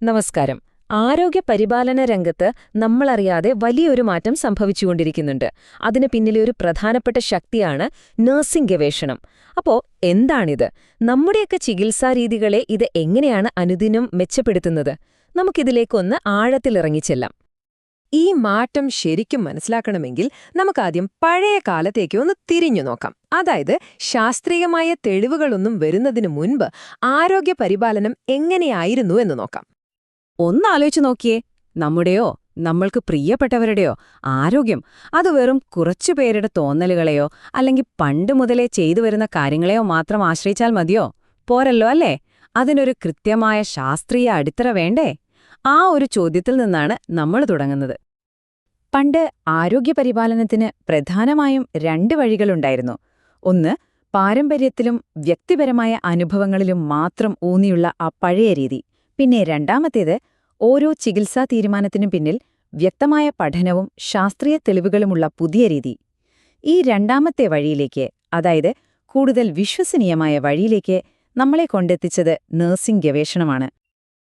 നമസ്കാരം. ആരോഗ്യ പരിപാലന രംഗത്ത് നമ്മളറിയാതെ വലിയൊരു മാറ്റം സംഭവിച്ചുകൊണ്ടിരിക്കുന്നുണ്ട്. അതിന് പിന്നിലെ ഒരു പ്രധാനപ്പെട്ട ശക്തിയാണ് നഴ്സിംഗ് ഗവേഷണം. അപ്പോ എന്താണിത്? നമ്മുടെയൊക്കെ ചികിത്സാരീതികളെ ഇത് എങ്ങനെയാണ് അനുദിനം മെച്ചപ്പെടുത്തുന്നത്? നമുക്കിതിലേക്കൊന്ന് ആഴത്തിലിറങ്ങിച്ചെല്ലാം. ഈ മാറ്റം ശരിക്കും മനസ്സിലാക്കണമെങ്കിൽ നമുക്കാദ്യം പഴയ കാലത്തേക്ക് ഒന്ന് തിരിഞ്ഞു നോക്കാം. അതായത് ശാസ്ത്രീയമായ തെളിവുകളൊന്നും വരുന്നതിനു മുൻപ് ആരോഗ്യ പരിപാലനം എങ്ങനെയായിരുന്നു എന്ന് നോക്കാം. ഒന്നാലോചിച്ചു നോക്കിയേ, നമ്മുടെയോ നമ്മൾക്ക് പ്രിയപ്പെട്ടവരുടെയോ ആരോഗ്യം അത് വെറും കുറച്ചുപേരുടെ തോന്നലുകളെയോ അല്ലെങ്കിൽ പണ്ട് മുതലേ ചെയ്തു വരുന്ന കാര്യങ്ങളെയോ മാത്രം ആശ്രയിച്ചാൽ മതിയോ? പോരല്ലോ അല്ലേ? അതിനൊരു കൃത്യമായ ശാസ്ത്രീയ അടിത്തറ വേണ്ടേ? ആ ഒരു ചോദ്യത്തിൽ നിന്നാണ് നമ്മൾ തുടങ്ങുന്നത്. പണ്ട് ആരോഗ്യപരിപാലനത്തിന് പ്രധാനമായും രണ്ട് വഴികളുണ്ടായിരുന്നു. ഒന്ന്, പാരമ്പര്യത്തിലും വ്യക്തിപരമായ അനുഭവങ്ങളിലും മാത്രം ഊന്നിയുള്ള ആ പഴയ രീതി. പിന്നെ രണ്ടാമത്തേത്, ഓരോ ചികിത്സാ തീരുമാനത്തിനും പിന്നിൽ വ്യക്തമായ പഠനവും ശാസ്ത്രീയ തെളിവുകളുമുള്ള പുതിയ രീതി. ഈ രണ്ടാമത്തെ വഴിയിലേക്ക്, അതായത് കൂടുതൽ വിശ്വസനീയമായ വഴിയിലേക്ക് നമ്മളെ കൊണ്ടെത്തിച്ചത് നഴ്സിംഗ് ഗവേഷണമാണ്.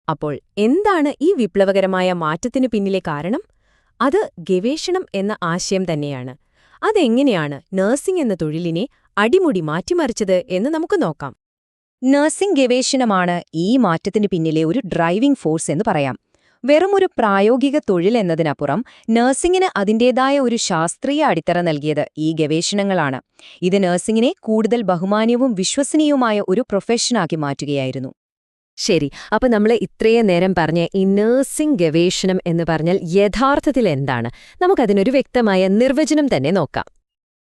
അപ്പോൾ എന്താണ് ഈ വിപ്ലവകരമായ മാറ്റത്തിനു പിന്നിലെ കാരണം? അത് ഗവേഷണം എന്ന ആശയം തന്നെയാണ്. അതെങ്ങനെയാണ് നഴ്സിംഗ് എന്ന തൊഴിലിനെ അടിമുടി മാറ്റിമറിച്ചത് എന്ന് നമുക്ക് നോക്കാം. നഴ്സിംഗ് ഗവേഷണമാണ് ഈ മാറ്റത്തിനു പിന്നിലെ ഒരു ഡ്രൈവിംഗ് ഫോഴ്സ് എന്ന് പറയാം. വെറുമൊരു പ്രായോഗിക തൊഴിൽ എന്നതിനപ്പുറം നഴ്സിംഗിന് അതിന്റേതായ ഒരു ശാസ്ത്രീയ അടിത്തറ നൽകിയത് ഈ ഗവേഷണങ്ങളാണ്. ഇത് നഴ്സിംഗിനെ കൂടുതൽ ബഹുമാന്യവും വിശ്വസനീയവുമായ ഒരു പ്രൊഫഷനാക്കി മാറ്റുകയായിരുന്നു. ശരി, അപ്പൊ നമ്മൾ ഇത്രയും നേരം പറഞ്ഞ ഈ നഴ്സിംഗ് ഗവേഷണം എന്ന് പറഞ്ഞാൽ യഥാർത്ഥത്തിൽ എന്താണ്? നമുക്കതിനൊരു വ്യക്തമായ നിർവചനം തന്നെ നോക്കാം.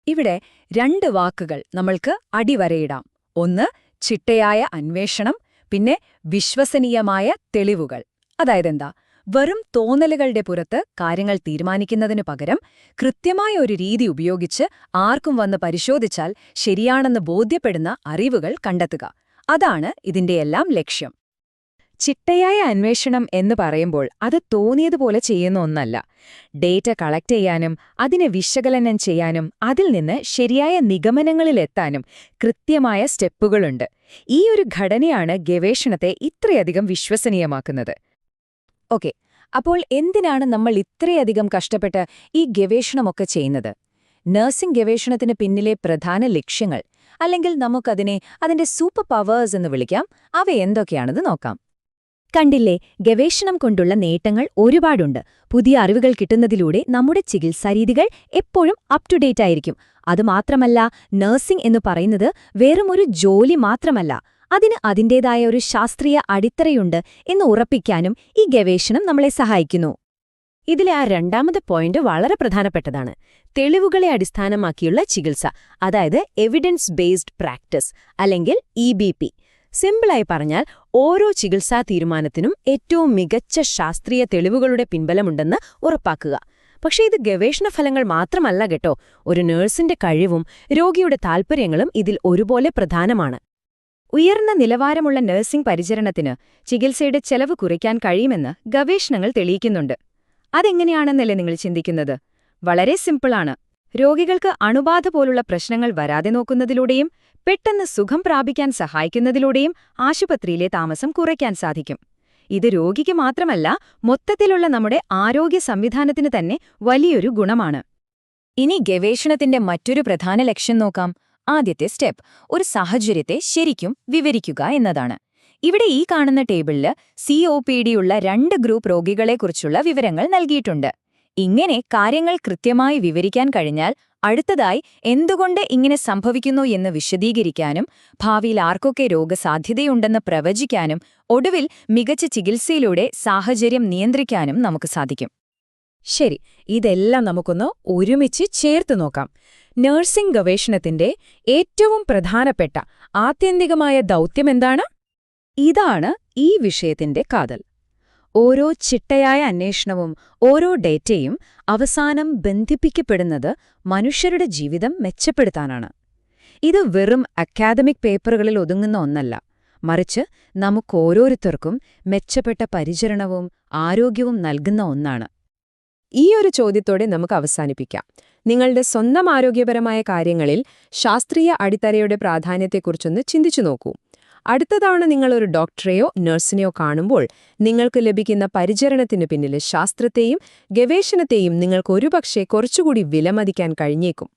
ഇവിടെ രണ്ട് വാക്കുകൾ നമ്മൾക്ക് അടിവരയിടാം. ഒന്ന്, ചിട്ടയായ അന്വേഷണം. പിന്നെ വിശ്വസനീയമായ തെളിവുകൾ. അതായതെന്താ? വെറും തോന്നലുകളുടെ പുറത്ത് കാര്യങ്ങൾ തീരുമാനിക്കുന്നതിനു പകരം കൃത്യമായ ഒരു രീതി ഉപയോഗിച്ച് ആർക്കും വന്ന് പരിശോധിച്ചാൽ ശരിയാണെന്ന് ബോധ്യപ്പെടുന്ന അറിവുകൾ കണ്ടെത്തുക. അതാണ് ഇതിന്റെയെല്ലാം ലക്ഷ്യം. ചിട്ടയായ അന്വേഷണം എന്ന് പറയുമ്പോൾ അത് തോന്നിയതുപോലെ ചെയ്യുന്ന ഒന്നല്ല. ഡേറ്റ കളക്ട് ചെയ്യാനും അതിനെ വിശകലനം ചെയ്യാനും അതിൽ നിന്ന് ശരിയായ നിഗമനങ്ങളിലെത്താനും കൃത്യമായ സ്റ്റെപ്പുകളുണ്ട്. ഈ ഒരു ഘടനയാണ് ഗവേഷണത്തെ ഇത്രയധികം വിശ്വസനീയമാക്കുന്നത്. ഓക്കെ, അപ്പോൾ എന്തിനാണ് നമ്മൾ ഇത്രയധികം കഷ്ടപ്പെട്ട് ഈ ഗവേഷണമൊക്കെ ചെയ്യുന്നത്? നഴ്സിംഗ് ഗവേഷണത്തിന് പിന്നിലെ പ്രധാന ലക്ഷ്യങ്ങൾ, അല്ലെങ്കിൽ നമുക്കതിനെ അതിന്റെ സൂപ്പർ പവേഴ്സ് എന്ന് വിളിക്കാം, അവ എന്തൊക്കെയാണെന്ന് നോക്കാം. കണ്ടില്ലേ, ഗവേഷണം കൊണ്ടുള്ള നേട്ടങ്ങൾ ഒരുപാടുണ്ട്. പുതിയ അറിവുകൾ കിട്ടുന്നതിലൂടെ നമ്മുടെ ചികിത്സാരീതികൾ എപ്പോഴും അപ് ടു ഡേറ്റ് ആയിരിക്കും. അതുമാത്രമല്ല, നഴ്സിംഗ് എന്ന് പറയുന്നത് വെറുമൊരു ജോലി മാത്രമല്ല, അതിന് അതിന്റേതായ ഒരു ശാസ്ത്രീയ അടിത്തറയുണ്ട് എന്ന് ഉറപ്പിക്കാനും ഈ ഗവേഷണം നമ്മളെ സഹായിക്കുന്നു. ഇതിലെ ആ രണ്ടാമത്തെ പോയിന്റ് വളരെ പ്രധാനപ്പെട്ടതാണ്. തെളിവുകളെ അടിസ്ഥാനമാക്കിയുള്ള ചികിത്സ, അതായത് എവിഡൻസ് ബേസ്ഡ് പ്രാക്ടീസ് അല്ലെങ്കിൽ EBP. സിമ്പിളായി പറഞ്ഞാൽ, ഓരോ ചികിത്സാ തീരുമാനത്തിനും ഏറ്റവും മികച്ച ശാസ്ത്രീയ തെളിവുകളുടെ പിൻബലമുണ്ടെന്ന് ഉറപ്പാക്കുക. പക്ഷേ ഇത് ഗവേഷണ ഫലങ്ങൾ മാത്രമല്ല കേട്ടോ. ഒരു നഴ്സിന്റെ കഴിവും രോഗിയുടെ താൽപ്പര്യങ്ങളും ഇതിൽ ഒരുപോലെ പ്രധാനമാണ്. ഉയർന്ന നിലവാരമുള്ള നഴ്സിംഗ് പരിചരണത്തിന് ചികിത്സയുടെ ചെലവ് കുറയ്ക്കാൻ കഴിയുമെന്ന് ഗവേഷണങ്ങൾ തെളിയിക്കുന്നുണ്ട്. അതെങ്ങനെയാണെന്നല്ലേ നിങ്ങൾ ചിന്തിക്കുന്നത്? വളരെ സിമ്പിളാണ്. രോഗികൾക്ക് അണുബാധ പോലുള്ള പ്രശ്നങ്ങൾ വരാതെ നോക്കുന്നതിലൂടെയും പെട്ടെന്ന് സുഖം പ്രാപിക്കാൻ സഹായിക്കുന്നതിലൂടെയും ആശുപത്രിയിലെ താമസം കുറയ്ക്കാൻ സാധിക്കും. ഇത് രോഗിക്ക് മാത്രമല്ല, മൊത്തത്തിലുള്ള നമ്മുടെ ആരോഗ്യ സംവിധാനത്തിന് തന്നെ വലിയൊരു ഗുണമാണ്. ഇനി ഗവേഷണത്തിന്റെ മറ്റൊരു പ്രധാന ലക്ഷ്യം നോക്കാം. ആദ്യത്തെ സ്റ്റെപ്പ്, ഒരു സാഹചര്യത്തെ ശരിക്കും വിവരിക്കുക എന്നതാണ്. ഇവിടെ ഈ കാണുന്ന ടേബിളില് COPD ഉള്ള 2 ഗ്രൂപ്പ് രോഗികളെക്കുറിച്ചുള്ള വിവരങ്ങൾ നൽകിയിട്ടുണ്ട്. ഇങ്ങനെ കാര്യങ്ങൾ കൃത്യമായി വിവരിക്കാൻ കഴിഞ്ഞാൽ അടുത്തതായി എന്തുകൊണ്ട് ഇങ്ങനെ സംഭവിക്കുന്നു എന്ന് വിശദീകരിക്കാനും ഭാവിയിൽ ആർക്കൊക്കെ രോഗസാധ്യതയുണ്ടെന്ന് പ്രവചിക്കാനും ഒടുവിൽ മികച്ച ചികിത്സയിലൂടെ സാഹചര്യം നിയന്ത്രിക്കാനും നമുക്ക് സാധിക്കും. ശരി, ഇതെല്ലാം നമുക്കൊന്ന് ഒരുമിച്ച് ചേർത്ത് നോക്കാം. നഴ്സിംഗ് ഗവേഷണത്തിന്റെ ഏറ്റവും പ്രധാനപ്പെട്ട ആത്യന്തികമായ ദൗത്യമെന്താണ്? ഇതാണ് ഈ വിഷയത്തിന്റെ കാതൽ. ഓരോ ചിട്ടയായ അന്വേഷണവും ഓരോ ഡേറ്റയും അവസാനം ബന്ധിപ്പിക്കപ്പെടുന്നത് മനുഷ്യരുടെ ജീവിതം മെച്ചപ്പെടുത്താനാണ്. ഇത് വെറും അക്കാദമിക് പേപ്പറുകളിൽ ഒതുങ്ങുന്ന ഒന്നല്ല, മറിച്ച് നമുക്കോരോരുത്തർക്കും മെച്ചപ്പെട്ട പരിചരണവും ആരോഗ്യവും നൽകുന്ന ഒന്നാണ്. ഈ ഒരു ചോദ്യത്തോടെ നമുക്ക് അവസാനിപ്പിക്കാം. നിങ്ങളുടെ സ്വന്തം ആരോഗ്യപരമായ കാര്യങ്ങളിൽ ശാസ്ത്രീയ അടിത്തറയുടെ പ്രാധാന്യത്തെക്കുറിച്ചൊന്ന് ചിന്തിച്ചു നോക്കൂ. അടുത്ത തവണ നിങ്ങൾ ഒരു ഡോക്ടറെയോ നഴ്സിനെയോ കാണുമ്പോൾ നിങ്ങൾക്ക് ലഭിക്കുന്ന പരിചരണത്തിന് പിന്നിലെ ശാസ്ത്രത്തെയും ഗവേഷണത്തെയും നിങ്ങൾക്ക് ഒരുപക്ഷെ കുറച്ചുകൂടി വിലമതിക്കാൻ കഴിഞ്ഞേക്കും.